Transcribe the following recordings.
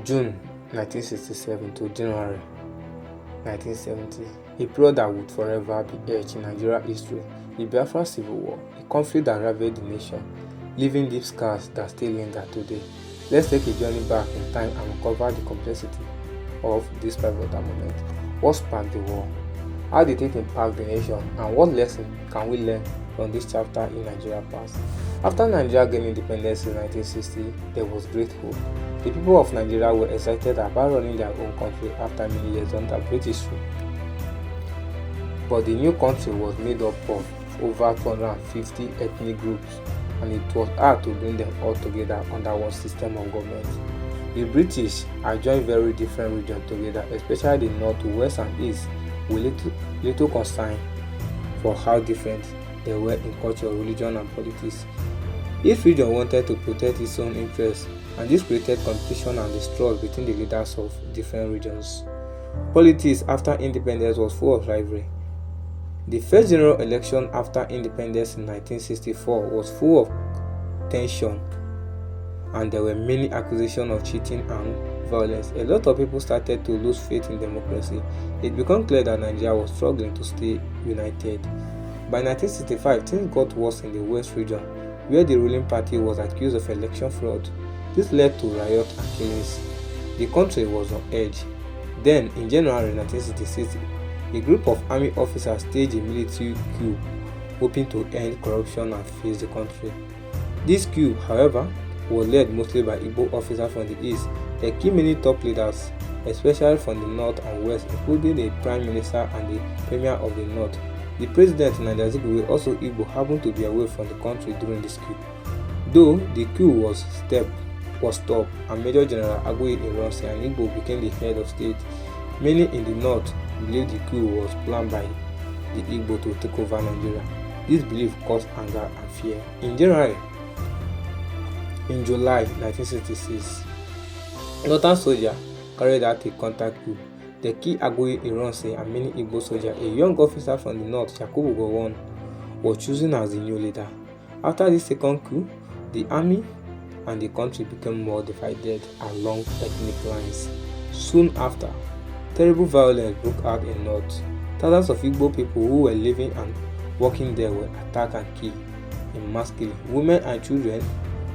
June 1967 to January 1970, a period that would forever be etched in Nigerian history, the Biafra Civil War, a conflict that ravaged the nation, leaving deep scars that still linger today. Let's take a journey back in time and uncover the complexity of this pivotal moment. What sparked the war? How did it impact the nation? And what lesson can we learn from this chapter in Nigeria's past? After Nigeria gained independence in 1960, there was great hope. The people of Nigeria were excited about running their own country after many years under British rule. But the new country was made up of over 250 ethnic groups, and it was hard to bring them all together under one system of government. The British had joined very different regions together, especially the north, west, and east, with little concern for how different they were in culture, religion, and politics. Each region wanted to protect its own interests, and this created competition and distrust between the leaders of different regions. Politics after independence was full of rivalry. The first general election after independence in 1964 was full of tension, and there were many accusations of cheating and violence. A lot of people started to lose faith in democracy. It became clear that Nigeria was struggling to stay united. By 1965, things got worse in the West region, where the ruling party was accused of election fraud. This led to riots and killings. The country was on edge. Then, in January 1966, a group of army officers staged a military coup, hoping to end corruption and face the country. This coup, however, was led mostly by Igbo officers from the east. They killed many top leaders, especially from the north and west, including the prime minister and the premier of the north. The president, Nnamdi Azikiwe, also Igbo, happened to be away from the country during this coup. Though the coup was stopped, and Major General Agui Ironsi, an Igbo, became the head of state, many in the north believed the coup was planned by the Igbo to take over Nigeria. This belief caused anger and fear. In July 1966, Northern soldiers carried out a counter coup. They killed Agui Ironsi and many Igbo soldiers. A young officer from the north, Yakubu Gowon, was chosen as the new leader. After this second coup, the army and the country became more divided along ethnic lines. Soon after, terrible violence broke out in north. Thousands of Igbo people who were living and working there were attacked and killed in mass killing. Women and children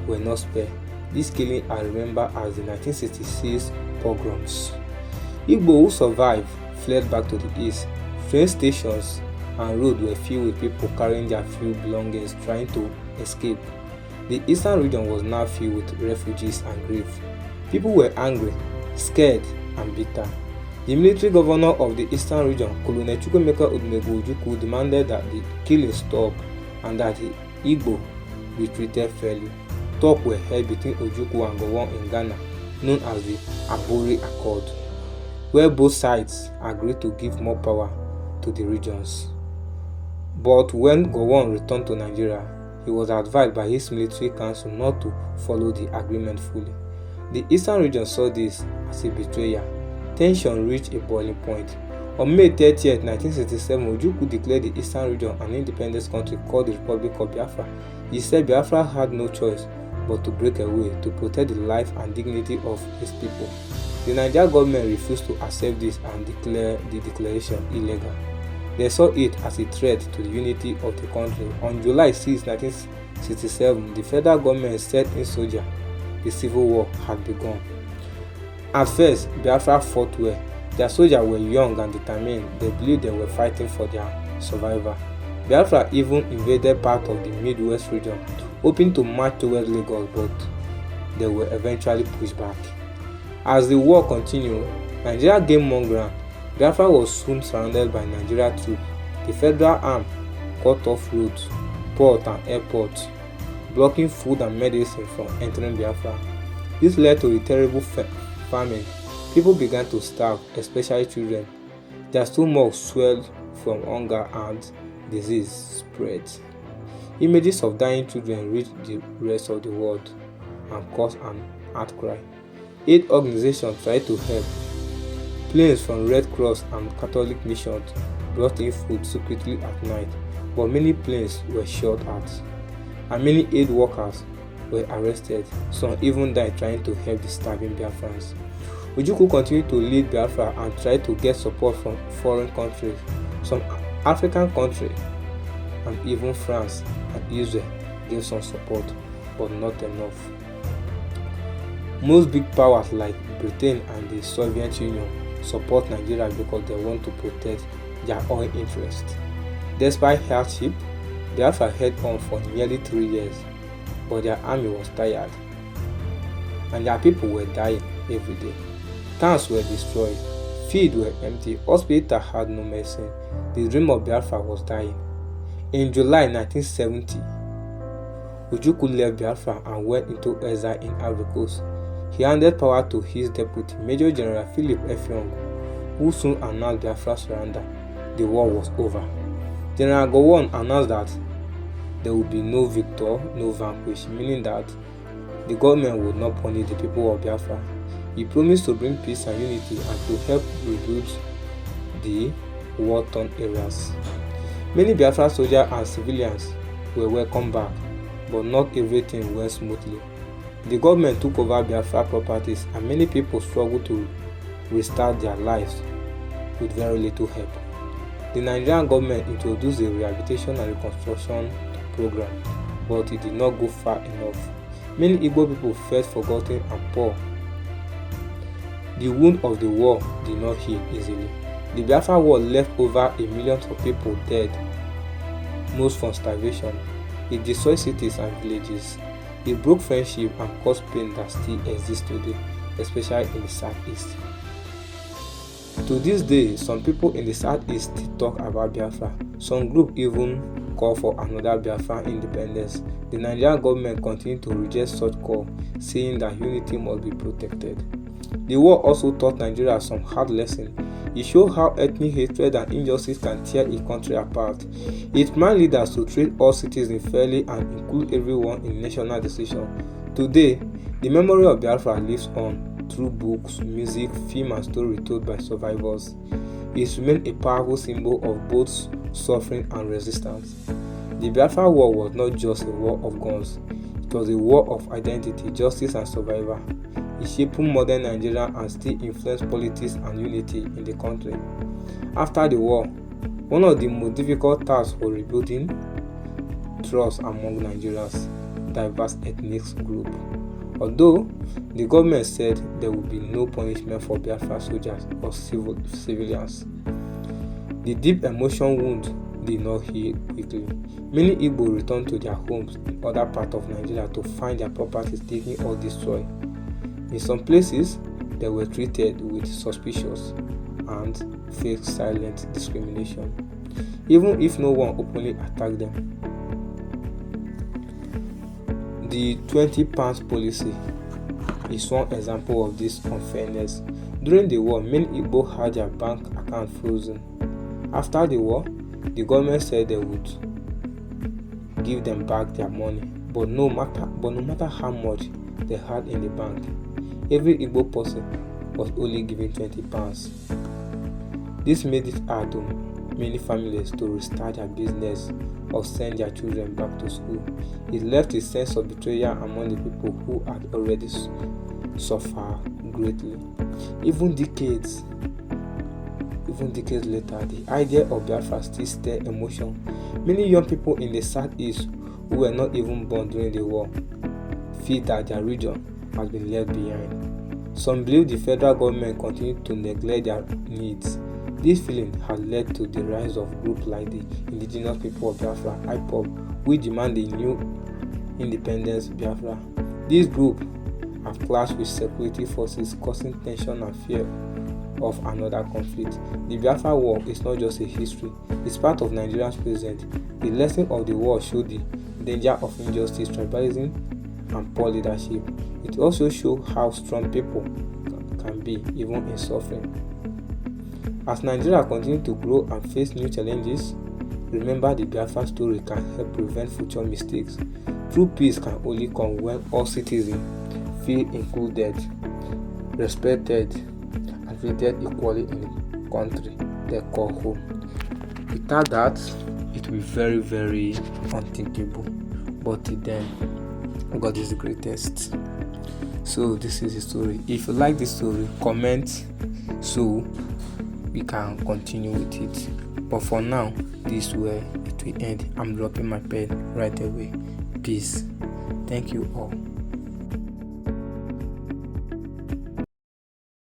were not spared. These killings are remembered as the 1966 pogroms. Igbo who survived fled back to the east. Train stations and roads were filled with people carrying their few belongings trying to escape. The eastern region was now filled with refugees and grief. People were angry, scared, and bitter. The military governor of the eastern region, Colonel Chukwuemeka Odumegwu Ojukwu, demanded that the killing stop and that the Igbo be treated fairly. Talks were held between Ojukwu and Gowon in Ghana, known as the Aburi Accord, where both sides agreed to give more power to the regions. But when Gowon returned to Nigeria, he was advised by his military council not to follow the agreement fully. The eastern region saw this as a betrayal. Tension reached a boiling point. On May 30, 1967, Ojukwu declared the eastern region an independent country called the Republic of Biafra. He said Biafra had no choice but to break away to protect the life and dignity of his people. The Nigerian government refused to accept this and declared the declaration illegal. They saw it as a threat to the unity of the country. On July 6, 1967, the federal government set in soldiers. The civil war had begun. At first, Biafra fought well. Their soldiers were young and determined. They believed they were fighting for their survival. Biafra even invaded part of the Midwest region, hoping to march towards Lagos, but they were eventually pushed back. As the war continued, Nigeria gained more ground. Biafra was soon surrounded by Nigerian troops. The federal army cut off roads, ports, and airports, blocking food and medicine from entering Biafra. This led to a terrible famine. People began to starve, especially children. Their stomachs swelled from hunger and disease spread. Images of dying children reached the rest of the world and caused an outcry. Aid organizations tried to help. Planes from Red Cross and Catholic missions brought in food secretly at night, but many planes were shot at, and many aid workers were arrested. Some even died trying to help the starving Biafrans. Ojukwu continued to lead Biafra and tried to get support from foreign countries, some African countries, and even France and Israel gave some support, but not enough. Most big powers like Britain and the Soviet Union support Nigeria because they want to protect their own interests. Despite hardship, Biafra held on for nearly 3 years, but their army was tired, and their people were dying every day. Towns were destroyed, fields were empty, hospitals had no medicine. The dream of Biafra was dying. In July 1970, Ojukwu left Biafra and went into exile in Ivory Coast. He handed power to his deputy, Major General Philip Effiong, who soon announced Biafra's surrender. The war was over. General Gowon announced that there would be no victor, no vanquish, meaning that the government would not punish the people of Biafra. He promised to bring peace and unity and to help rebuild the war-torn areas. Many Biafra soldiers and civilians were welcomed back, but not everything went smoothly. The government took over Biafra properties and many people struggled to restart their lives with very little help. The Nigerian government introduced a rehabilitation and reconstruction program, but it did not go far enough. Many Igbo people felt forgotten and poor. The wound of the war did not heal easily. The Biafra war left over 1 million of people dead, most from starvation. It destroyed cities and villages. It broke friendship and caused pain that still exists today, especially in the Southeast. To this day, some people in the Southeast still talk about Biafra. Some groups even call for another Biafra independence. The Nigerian government continued to reject such call, saying that unity must be protected. The war also taught Nigeria some hard lessons. It showed how ethnic hatred and injustice can tear a country apart. It reminded leaders to treat all citizens fairly and include everyone in national decisions. Today, the memory of Biafra lives on through books, music, film, and stories told by survivors. It remains a powerful symbol of both suffering and resistance. The Biafra War was not just a war of guns, it was a war of identity, justice, and survival. It shaped modern Nigeria and still influenced politics and unity in the country. After the war, one of the most difficult tasks was rebuilding trust among Nigeria's diverse ethnic groups. Although the government said there would be no punishment for Biafra soldiers or civilians, the deep emotional wound did not heal quickly. Many Igbo returned to their homes in other parts of Nigeria to find their properties taken or destroyed. In some places, they were treated with suspicion and fake silent discrimination, even if no one openly attacked them. The 20 pounds policy is one example of this unfairness. During the war, many Igbo had their bank account frozen. After the war, the government said they would give them back their money, but no matter how much they had in the bank, every Igbo person was only given 20 pounds. This made it hard to many families to restart their business or send their children back to school. It left a sense of betrayal among the people who had already suffered greatly. Even decades later, the idea of Biafra still stirs emotion. Many young people in the Southeast who were not even born during the war feel that their region has been left behind. Some believe the federal government continued to neglect their needs. This feeling has led to the rise of groups like the Indigenous People of Biafra, IPOB, which demand a new independence Biafra. These groups have clashed with security forces, causing tension and fear of another conflict. The Biafra War is not just a history, it's part of Nigeria's present. The lesson of the war showed the danger of injustice, tribalism, and poor leadership. It also shows how strong people can be, even in suffering. As Nigeria continues to grow and face new challenges, remember the Biafra story can help prevent future mistakes. True peace can only come when all citizens feel included, respected, and treated equally in the country they call home. Without that, it will be very, very unthinkable. But then, God is the greatest. So this is the story. If you like this story, comment so we can continue with it. But for now, this is where it will end. I'm dropping my pen right away. Peace. Thank you all.